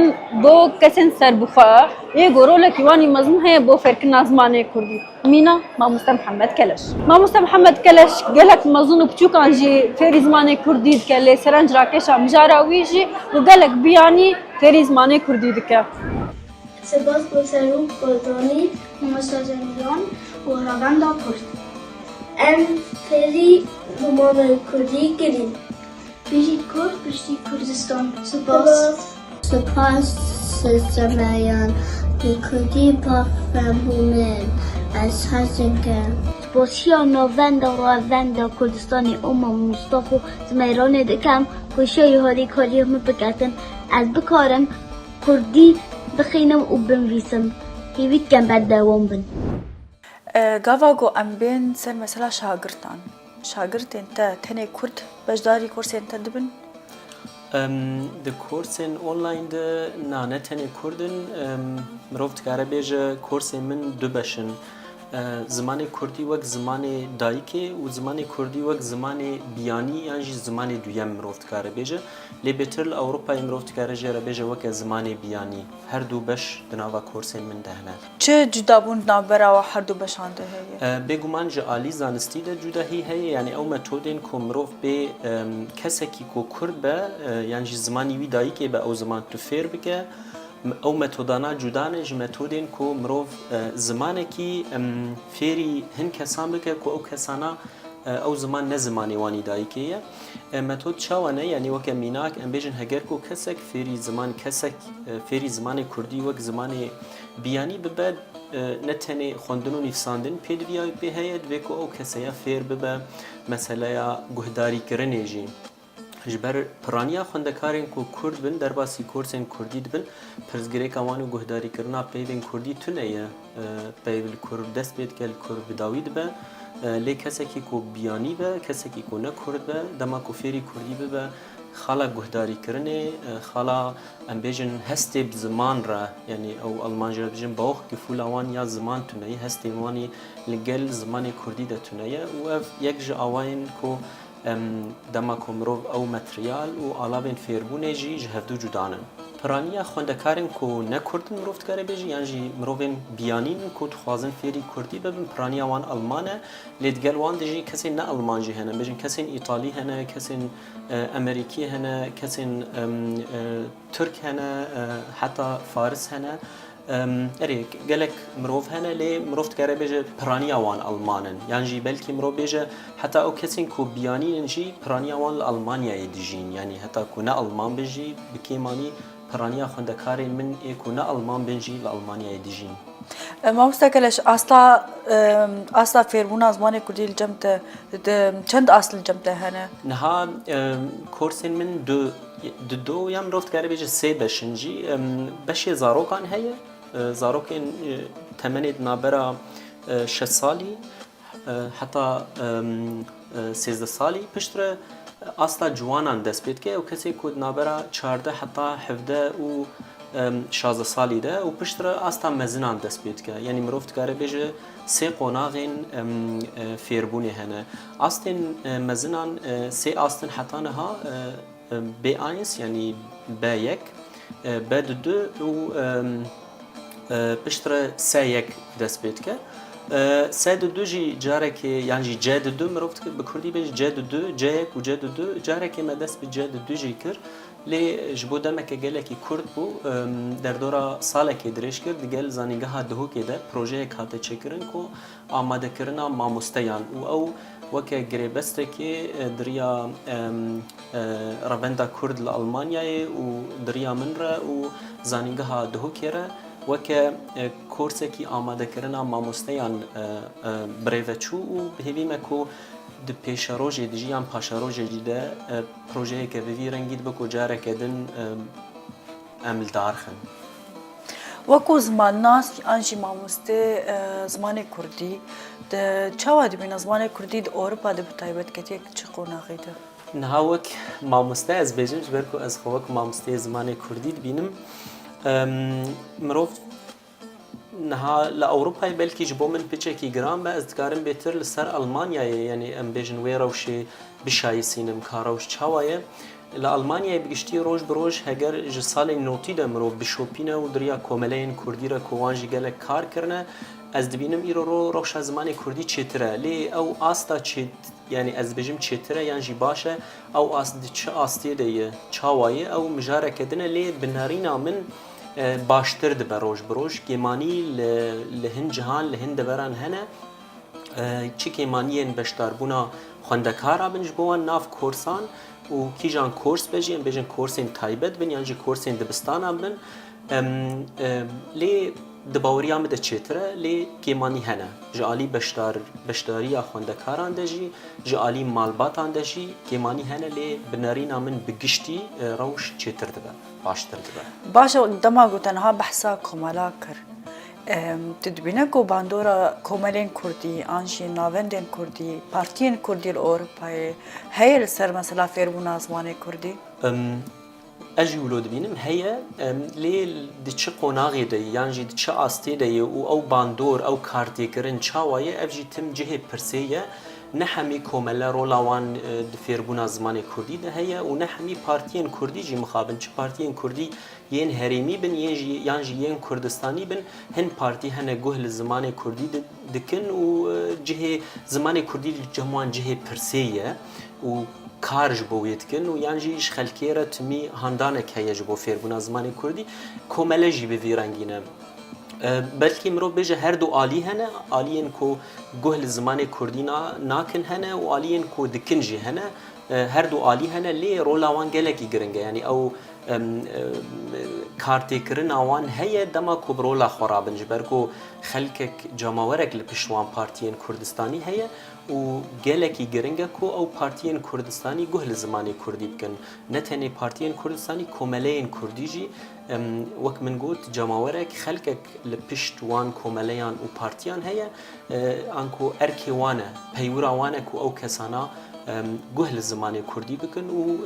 مزن بو کسین سر بخوا یه گروه لکیوانی مزن هی بو فرکن زمانه کردی مینا ماموستا محمد کلش ماموستا محمد کلش گلک مزن و بچوکان جی فری زمانه کردی کلی سرنج راکش مجاراوی جی و گلک بیانی فری زمانه کردی دکه سپاس گذارم گلدانی مستجریان و روند کرد. ام فری زمان کردی گرید. بیشی کرد بیشی کردستان. سپاس سزمیان کردی با فرمونن از هزینگان. سپاسیا نوند و روند کردستانی مصطفی زمیران دکم خوشی هاری کاری هم بکردن از بکارم کردی بخینم و بنویسم هیوی کم بعد دوام بن گاواگو ام بین سر مثلا شاگرد انت تنه کرد بجداری کورس انت دبن د کورسن آنلاین ده نه تنه کردن مروفت کاره بیجه کورس من دو بشن زمان کردی وقت زمان دایکه و زمان کردی وقت زمان بیانی یعنی زمان دویم مروفت کاره بیجه لی بهتر اروپای مروفت کاره جره بیجه وقت زمان بیانی هر دو بش دنوا کورس من دهنه چه جدا بون نابرا و هر دو بشانده هیه بگومان جالی زانستی ده جدا هی یعنی او متودین که مروف به کسی که کرد به یعنی زمانی وی دایکه به او زمان تو فیر بگه او متودانا جدانه ج متودین کو مروف زمانه کی فری هن کسان بکه کو او کسانا او زمان نه زمانی وانی دایکیه متود چاونه یعنی وک میناک ام بیژن هگر کو کسک فری زمان کردی وک زمان بیانی ببد نتنی خوندن و نفساندن پیدویای به هیت وک او کسیا فر بب مثلا گهداری کردن جی جبر پرانیا خواندکارین کو کرد بن در باسی کورسین کردی بن پرزگری کامانو گهداری کرنا پیوین کردی تونه پیوین کرد دست بید کل کرد بداوید به لی کسی کی کو بیانی به کسی کی کو نکرد به دما کو فری کردی به خالا گهداری کرنه خالا ام بیژن هستی بزمان را یعنی او آلمانجی را بیژن باخ که فولوان یا زمان تونه هستی وانی لگل زمان کردی ده تونه و یک جا آواین کو دما کومرو او ماتریال و علابن فیربونه جی جهدو جدانن پرانیا خوندکارن کو نکردن مروفت کاره بیجی یعنی مروفن بیانین کو خوازن فیری کردی ببین پرانیا وان آلمانه لیدگل وان دیجی کسی نه آلمانجی هنه بیجن کسی ایتالی هنه کسی امریکی هنه کسی ترک هنه حتی فارس هنه اری گلک مروف هنه لی مروفت کاره بیجه پرانیا وان آلمانن یعنی بلکی مروف بیجه حتی او کسی کو بیانین جی پرانیا وان آلمانیای دیجین یعنی حتی کو نه آلمان بیجی بکیمانی پرانیا خوندکاری من ایکو نه آلمان بنجی و آلمانیای دیجین ما مستقلش اصلا فیربونا زمان کردی جمت چند اصل جمت هنه نها کورسین من دو یا مروفت کاره بیجه سه بشنجی بشی زاروکان هیه زاروکین تمنید نابرا 6 سالی حتی 13 سالی پشتره اصلا جوانان دست بید که او کسی کود نابرا 14 حتی 17 و 16 سالی ده و پشتره اصلا مزنان دست بید که یعنی مروفت کاره بیجه سه قناغین فیربونی هنه اصلا مزنان سه اصلا حتی نها بی آینس یعنی بی یک بی دو و پشتره سه یک دست بید که سه دو جی جاره که یعنی جه دو مروفت که بکردی بیش جه دو جه یک و جه دو جاره که مدست به جه دو جی کرد لی جبوده مکه گله کی کرد بو در دورا ساله کی درش کرد گل زنیگه ها دهو که ده پروژه کاته چکرن کو آماده کرنا ماموستیان و او وکه گریبسته که دریا روندا کرد لآلمانیای و دریا من را و زنیگه ها دهو کره وکه کورسی که آماده کرنا ماموستیان بریوچو و بهیویم کو د پیشروجی دیجیان پاشروجی دیده پروژه که وی رنگید بکو جاره کدن عمل دارخن وکو زمان ناس آنجی ماموسته زمان کردی ده چاوا دبین زمان کردی ده اروپا ده بتایبت کتیک چه قوناغی ده نهاوک ماموسته از بیجم جبرکو از خوک ماموسته زمان کردی بینم مروف نها لأوروبا بلكي جبو من بيتشكي جرام بس دكارم بيتر لسر ألمانيا يعني أم بيجن ويروشي بشايسينم كاروش تشاوايا لألمانيا بگشتی روش بروش هگر جسال نوتی دمرو بشوپینه و دریا کوملین کردی را کوانجی گله کار کرنه از دبینم ایرو روش زمان کردی چتره لی او آستا چت يعني از بجم چتره يعني جي باشه او آست چه آستی دیه چاوایه او مجاره کدنه لی بنارینا من باشتر دبه روش بروش گمانی لهن جهان لهن دبران هنه چی کمانیین بشتار بونا خواندکارا بنج بوان ناف کورسان و کیجان کورس بجین بجین کورسین تایبت بن یعنی کورسین دبستانا بن لی دباوریا مده چتره لی کمانی هنه جالی بشتاری خواندکاران دجی جالی مالباتان دجی کمانی هنه لی بنارینا من بگشتی روش چتر دبه باشتر دبه باشا دما تنها بحثا کمالا کر تدبینه کو باندورا کوملین کردی آنجی ناوندین کردی پارتین کردی الاوروپای هی لسر مثلا فیربونا زمان کردی اجي ولود بينم هي لي دچ قوناغي دي يعني دچ استي دي او باندور او كارتي كرن چاوايه افجي تم جهه برسيه نحمي كوملا رولاوان دفيربونا زمان كردي ده هي ونحمي بارتين كردي جي مخابن چ بارتين كردي ين هريمي بن يعني ين كردستاني بن هن بارتي هن جهل زمان كردي دكن و جهه زمان كردي جموان جهه برسيه و کارج بوید کن و یعنی ایش خلکیره تمی هندانه که یجبو فیربونا زمانی کردی کمالجی به ویرانگینه بلکه مرو بجه هر دو عالی هنه عالیین کو گهل زمان کردی ناکن هنه و عالیین کو دکنجی هنه هر دو عالی هنه لی رولاوان گلکی گرنگه یعنی او کارتی کرن آوان هی دما کبرولا خرابن جبرکو خلکک جماورک لپشوان پارتین کردستانی هی و گلکی گرنگه کو او پارتین کردستانی گهل زمانی کردی بکن نتنی پارتین کردستانی کملین کردی جی وقت من قلت جماورك خلقك لبشتوان كومليان و بارتيان هي انكو اركي وانا بيورا وانا كو او كسانا جهل الزمان كردي بكن و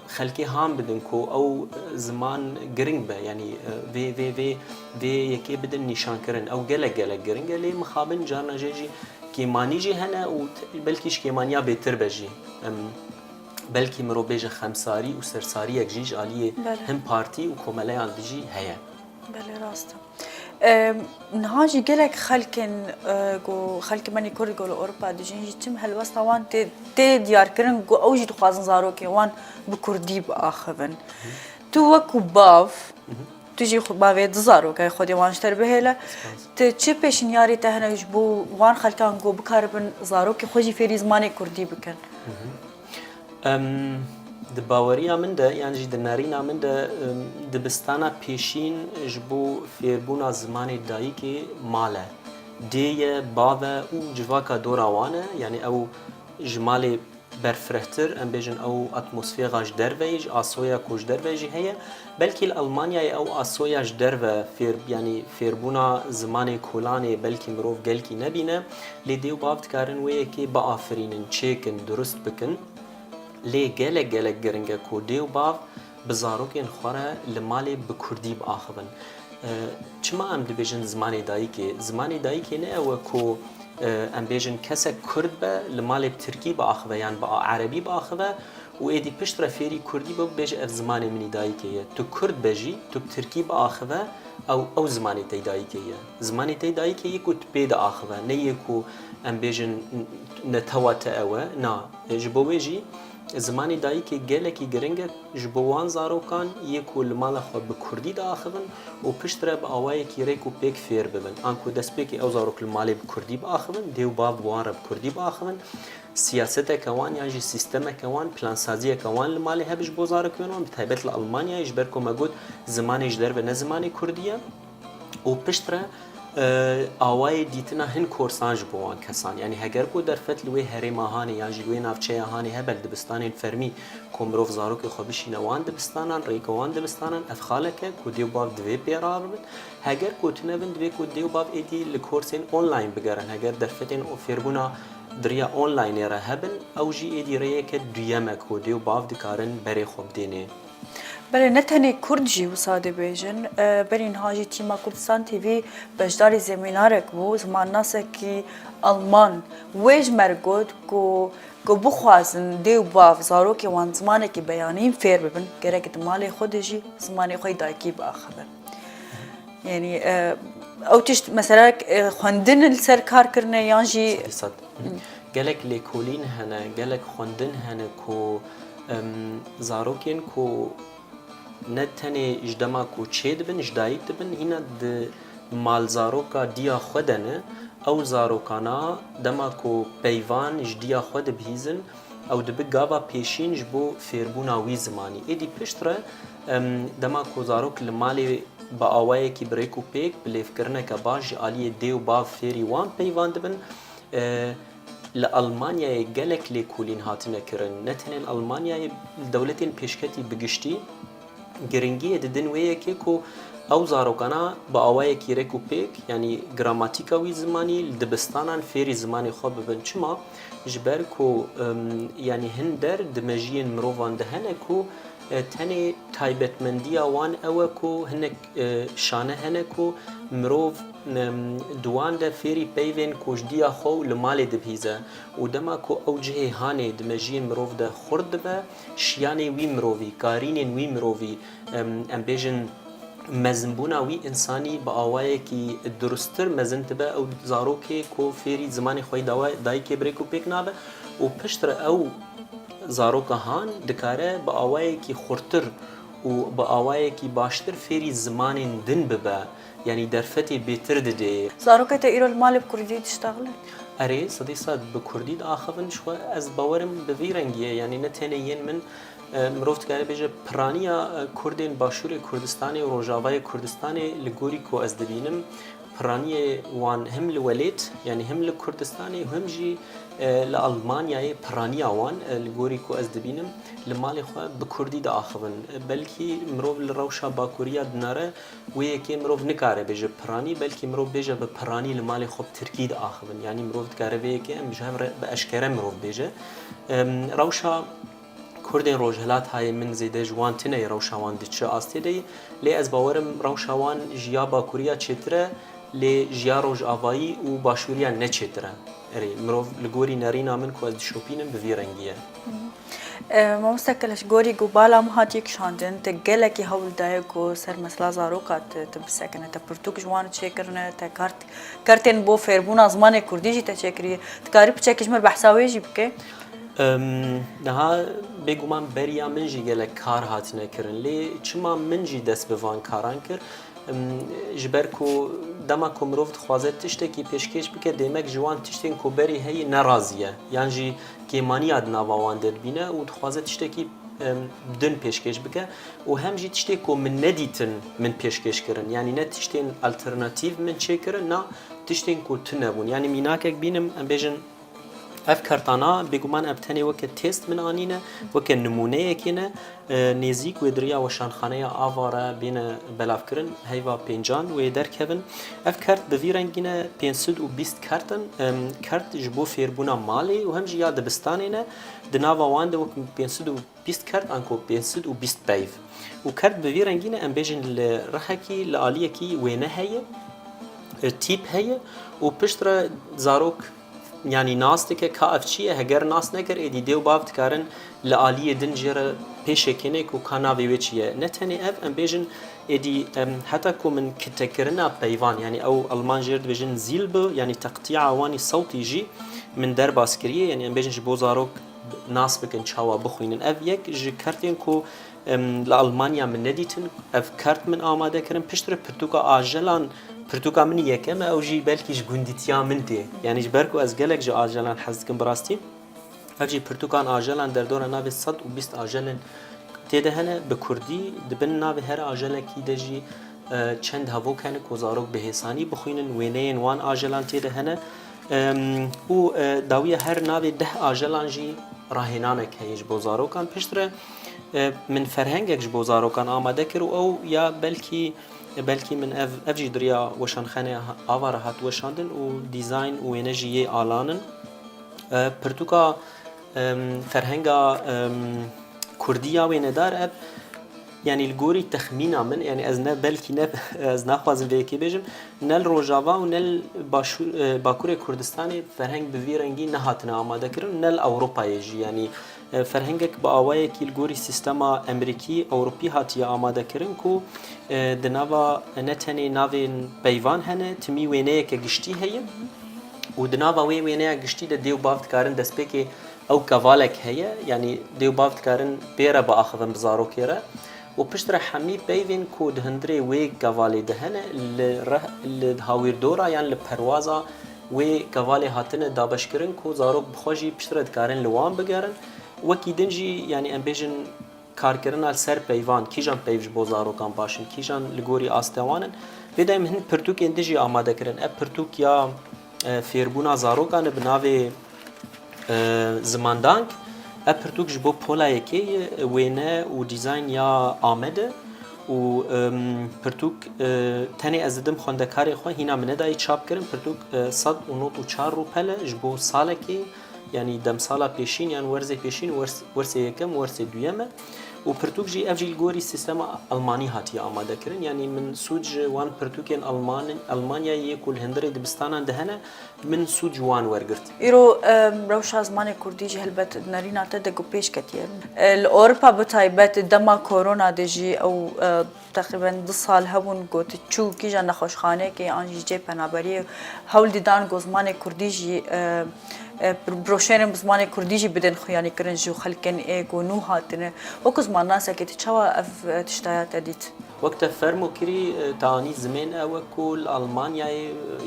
خلقي هام بدن كو او زمان جرينج به يعني في يكي بدن نشان كرن او جلا جرينج لي مخابن جارنا جيجي كيماني جي هنا و بلكيش كيمانيا بيتر بجي بلكي مرو بيجه خمساري و سرساري يك جيج عليه هم بارتي و كومليان دجي هيا بله راسته نهاجي قالك خلكن جو خلك مني كوري جو اوروبا دجي تم هالوسط وان تي ديار كرن جو اوجي تخازن زاروكي وان بكردي باخذن تو وكو باف تجي باوي دزارو كاي خودي وانشتر بهلا تشي بيشن ياري تهنا يجبو وان خلكان جو بكاربن زاروكي خوجي في زماني كردي بكن دباوريا من ده يعني دنارينا من ده دبستانا بيشين جبو فيربونا زماني دايكي ماله ديه باوه او جواكا دوراوانه يعني او جمالي برفرهتر ام بيجن او اتموسفيراج درويج اسويا كوج درويج هي بلكي الالمانيا او اسوياج درو فير يعني فيربونا زماني كولاني بلكي مروف قلكي نبينا لديو بافت كارن ويكي بافرين تشيكن درست بكن لی گله گرنگه کودی و باف بزاروکین خوره لمالی بکردی بآخبن چما ام دبیجن زمانی دایی که نه او کو ام بیجن کسا کرد به لمالی بترکی بآخبه یعنی با عربی بآخبه و ایدی پشت رفیری کردی با بیج اف زمانی منی دایی که تو کرد بجی تو بترکی بآخبه او زمانی تی دایی که زمانی تی دایی که یکو تبید آخبه نه یکو ام بیجن نتوات اوه نه جبویجی زمانی دایی که گلکی گرنگه جبوان زاروکان یکو لمال خود بکردی داخبن و پشت را با آوای کی ریکو پیک فیر ببن آنکو دست پیکی او زاروک لمالی بکردی باخبن دیو باب وان را بکردی باخبن سیاست کوان یعنی سیستم کوان پلان سازی کوان لمالی هبش بو زاروکیون بتایبت لالمانیا اجبر کو مگود زمانی جدر به نه زمانی کردیه و پشت را آوای دیتنا هن کورسانج بوان کسان یعنی هگر کو در فتل وی هری ماهانی یا جلوی نافچه هانی هبل دبستان فرمی کومروف زاروک خوبشی نوان دبستانان ریکوان دبستانان افخاله که کو دیو باب دوی پیرار بد هگر کو تنبند دوی کو دیو باب ایدی لکورسین آنلاین بگرن هگر در فتن او فربونا دریا آنلاین را هبن او جی ایدی ریه که دیمه کو دیو باب دکارن بری خوب دینه بله نتنی کردجی و ساده بیجن برین هاجی تیما کردستان تیوی بجداری زمینارک بو زمان ناسه کی آلمان ویج مرگود کو کو بخوازن دیو باف زاروکی وان زمانه کی بیانیم فیر ببن گره که مالی خودشی زمانه خوی دایکی با خبر یعنی او تشت مثلا خواندن السر کار کرنه یانجی صد گلک لیکولین هنه گلک خواندن هنه کو زاروکین کو نه تنه اجدما کو چید بن اجدایت بن اینا د مال زاروکا دیا خودنه او زاروکانا دما کو پیوان جدیا خود بهیزن او دبی گاوا پیشین جبو فیربونا وی زمانی ایدی پشتره دما کو زاروک لمالی با آوائه کی بریکو پیک بلیف کرنه که باج آلیه دیو با فیری وان پیوان دبن لألمانيا جالك لكولين هاتنا كرن نتنين ألمانيا دولتين بيشكتي بقشتي جرينجية ددن ويا كيكو او زاروکانا با آوائه کی رکو پیک یعنی گراماتیکاوی زمانی دبستانان فیری زمانی خواب ببن چما جبر کو یعنی هندر دمجین مروفان دهنه کو تنه تایبتمندی وان اوه کو هنک شانه هنه کو مروف دوان ده فیری پیوین کشدیا خو لمال دبهیزه و دما کو اوجه هانه دمجین مروف ده خورد به شیانه وی مروفی کارین وی مروفی ام بیجن مزنبونا وی انسانی با آوائه کی درستر مزن تبه او زاروکه کو فیری زمانی خوی دای که بریکو پیک نابه و پشتر او زاروکه هان دکاره با آوائه کی خورتر و با آوائه کی باشتر فیری زمان دن ببه یعنی درفتی بیتر دده زاروکه تا ایرو المال بکردی تشتغله اره صدی صد بکردی دا آخفن شو از باورم بویرنگیه یعنی نتینه من مروفت که بیچه پرانیا کردین باشور کردستانی و روجاوای کردستانی لگوری کو از دبینم پرانی وان هم لولیت یعنی هم لکردستانی هم جی لآلمانیای پرانیا وان لگوری کو از دبینم لمالی خو بکردی دا آخون بلکی مروف لروشا باکوریا دناره و یکی مروف نکاره بیچه پرانی بلکی مروف بیچه به پرانی لمالی خو ترکی دا آخون یعنی مروف کاره ویکی ام جهر به اشکره مروف بیچه روشا کردین روجهلات های من زیده جوان تنه روشوان دیچه آستی دی لی از باورم روشوان جیا باکوریا چتره لی جیا روج آوایی و باشوریا نچتره اری مروف لگوری نرینا من که از شوپینم بویرنگیه ما مستقلش گوری گوبالا مهاتیک شاندن تا گلکی هول دای کو سر مثلا زاروکات تبسکنه تا پرتوک جوان چه کرنه تا کارتین بو فیربون ازمان کردی جی تا چه کریه تکاری بچکش مر بحثاوی جی بکه نها بگویم بریا منجی گله کار هات نکردن لی چما منجی دست به وان کاران کرد جبر کو دما کمروفت خوازه تشته کی پیشکش بکه دیمک جوان تشتین کو بری هی ناراضیه یعنی جی که مانی ادنا وان در بینه و خوازه تشته کی بدون پیشکش بکه و هم جی تشته کو من ندیتن من پیشکش کردن یعنی نه تشتین آلترناتیو من چه کردن نه تشتین کو تنبون یعنی میناکک بینم ام بیجن اف کارتانا بگومان ابتنی وقت تست من آنینه وقت نمونه کنه نزیک و دریا و شانخانه آواره بین بلاف کرن هیوا پنجان و در کبن اف کارت بویرنگینه 520 کارتن کارت جبو فیربونا مالی و هم جیا دبستانینه دناوا وانده وقت 520 کارت انکو 520 بیف و کارت بویرنگینه ام بیجن لرحکی لآلیه کی وینه هیه تیپ هیه و پشتر زاروک یعنی ناس که کافچیه هگر ناس نکر ایدی دیو بافت کارن لعالی دنجر پیش کنه کو کانا ویچیه نتنی اف ام بیجن ایدی حتی کو من کتکرنا پیوان یعنی او المان جرد بیجن زیلب یعنی تقطيع وانی صوتی جی من در باسکریه یعنی ام بیجن جبو زاروک ناس بکن چاوا بخوینن اف یک جی کارتین کو لالمانیا من ندیتن اف کارت من آماده کردن پشتر پرتوکا آجلان پرتوکا من یکم او جی بلکیش گوندیتیا من تی یعنی جبرکو از گلک جو آجلان حزکم براستی اجی پرتوکان آجلان در دور ناو 120 آجلان تیده هنه به کردی دبن ناو هر آجلان کی دجی چند هفو کنه کوزاروک به حسانی بخوینن وینین وان آجلان تیده هنه و داویه هر ناو 10 آجلان جی راهنانه که هیچ بوزاروکان پشتره من فرهنگش بوزاروکان آماده کرد او یا بلکی من افجی دریا وشانخانه آواره هات وشاندن و دیزاین و انرژی آلانن پرتوکا فرهنگا کردیا و ندار اب يعني الجوري تخمينا من يعني أزنا بلكي أزنا خوازن بيكي بيجم نل روجافا ونل باكوري كردستاني فرهنگ بفيرنجي نهاتنا آماده كرن نل أوروبا يجي يعني فرهنگك بآوايا كي الجوري سيستما أمريكي أوروبي هاتي آماده كرن كو دناوا نتني نافين بيوان هنه تمي وينيه كجشتي هي ودناوا وينيه جشتي ديو بافت كارن دسبيكي او كفالك هي يعني ديو بافت كارن بيرا باخذن بزارو كيرا وبشترى حمي بيفين كود هندري وي كفالي دهنه اللي هاوير دورا يعني البروازا وي كفالي هاتنه دابشكرن كو زارو بخوجي بشترى كارن لوان بگرن وكي دنجي يعني امبيجن کارکردن سر پیوان کیجان پیوش بازارو کام باشن کیجان لگوری آستوانن بدایم هن پرتوک اندیجی آماده کردن اب پرتوک یا فیربونا زارو کان بناوی زماندانک اب پرتوک جبو پولا یکی وینه و دیزاین یا آمده و پرتوک تنی از دم خواندکاری خواه هینا منه دای چاپ کردن پرتوک 194 روپله جبو ساله کی يعني دم سالا بيشين يعني ورزه بيشين ورسه يكم ورسه دويمه وبرتوك جي افجي الجوري سيستم الماني هاتي آماده كرن يعني من سوج وان برتوكين المانيا يكل هندري دبستان دهنا من سوج وان ورغرت ایرو روشا زمان کردی جه هلبت نرینا تدگو پیش کتیه الأوروبا بتایبت دما كورونا دجی او تقریبا 2 سال هبون گوت چو کی جان نخوشخانه کی آنجی جه پنابری هول دیدان گو زمان کردی جی بروشين بزمان كرديجي بدن خياني كرنجو خلكن ايغو نو هاتنه وكو زمان ناس كي تشوا اف تشتايات اديت وقت فرمو كري تاني زمان او كل المانيا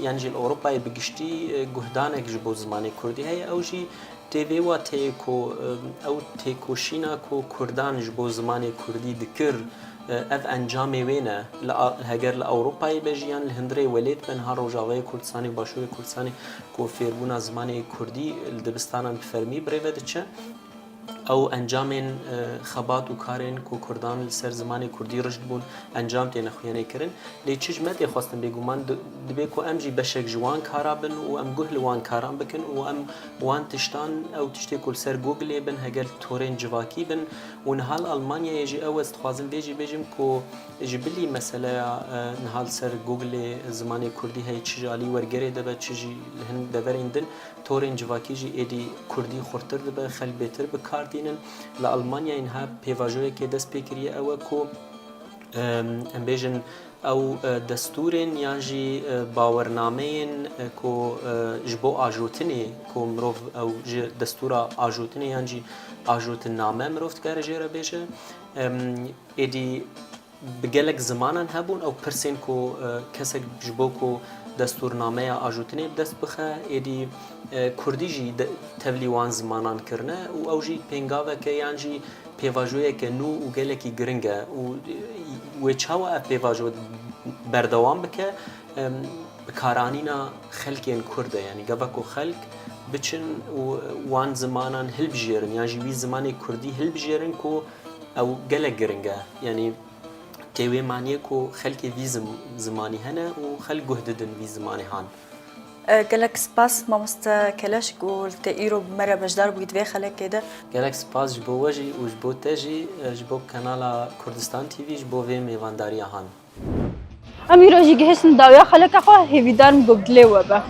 يعني جي اوروبا بگشتي گهدانك جبو زمان كردي هي او جي تيفي و تيكو او تيكوشينا كو كردان جبو زمان كردي دكر اف انجامي وينه هاجر لاوروبا بجيان الهندري وليد بن هاروجاوي كردستاني باشوي كردستاني كو فيربونا زماني كردي الدبستان بفرمي بريفدتشه او انجامن خبات و کارن کو کردان سر زمانی کردی رشد بون انجام تین خوینه کرن لی چجمت خواستم بگومان دبی کو امجی بشک جوان کارابن و ام گهل وان کارام بکن و ام وان تشتان او تشتی کل سر گوگل بن هگل تورن جواکی بن و نهال المانیا یجی او استخوازم بيجم كو جبلي مثلا نهال سر جوجل زماني كردي هي تشجالي ورجري دبا تشجي هن دبريندن تورن جواكي جي ايدي كردي خورتر دبا خل بيتر بكاردينن لألمانيا انها بيفاجوي كي دس بيكري او كو امبيجن او دستورين ياجي باورنامين كو جبو اجوتني كو مروف او دستورا اجوتني ياجي اجوتن نامه مروف تكارجيرا بيشه ايدي بگلک زمانن هبون او پرسین کو کسک جبو کو دستورنامه اجوتنی دست بخه ایدی کردی جی تولیوان زمانان کرنه و او جی پنگاوه که یان جی پیواجوی که نو و گلکی گرنگه و چاوا اف پیواجو بردوام بکه بکارانینا خلکین کرده یعنی گبکو خلک بچن وان زمانان هل بجیرن یعنی وی زمانی کردی هل بجیرن کو او گلک گرنگه یعنی تيوي مانيكو خلق في زماني هنا وخلق جهددن في زماني هان قالك سباس ما مستكلاش قلت ايرو بمرة بجدار بقيت في خلق كده قالك سباس جبو وجي وجبو تجي جبو كنالا كردستان تي في جبو في ميوانداريا هان اميرو جي جهشن داويا خلق اخو هيفيدار مقبلي وبا